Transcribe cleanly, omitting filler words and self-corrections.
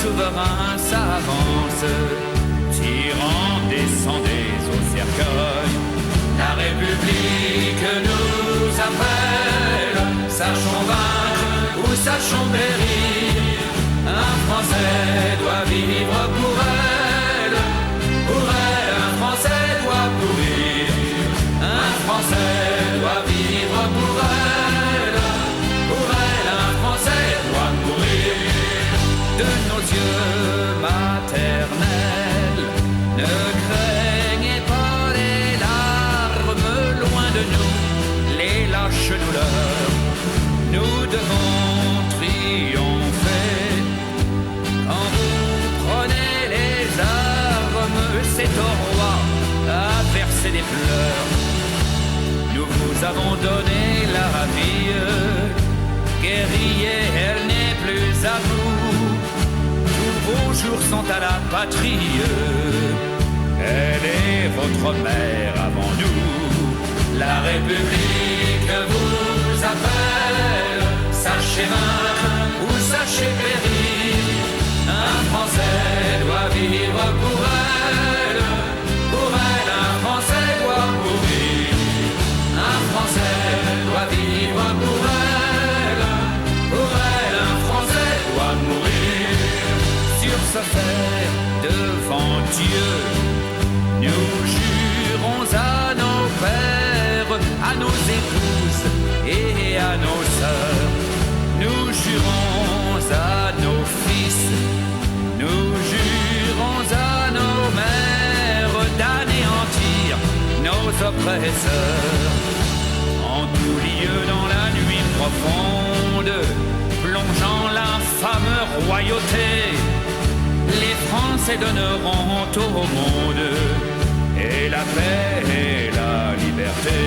souverains s'avancent, tyrans descendez au cercueil. La République nous appelle, sachons vaincre ou sachons périr. Un Français doit vivre pour elle, un Français doit mourir. Un Français doit vivre pour elle, un Français doit mourir. De nos yeux maternels, ne craignez pas les larmes, loin de nous les lâches douleurs. Nous devons triompher. Quand vous prenez les armes, c'est au roi à verser des pleurs. Nous vous avons donné la vie, guerrier, elle n'est plus à vous. Tous vos jours sont à la patrie, elle est votre mère avant nous. La République vous appelle, sachez vaincre ou sachez périr. Un Français doit vivre pour elle, un Français doit mourir. Un Français doit vivre pour elle, un Français doit mourir. Sur ce fait, devant Dieu, nous jurons à nos pères, à nos épouses et à nos sœurs. Nous jurons à nos fils, nous jurons à nos mères d'anéantir nos oppresseurs. En tout lieu dans la nuit profonde, plongeant l'infâme royauté, les Français donneront au monde et la paix et la liberté.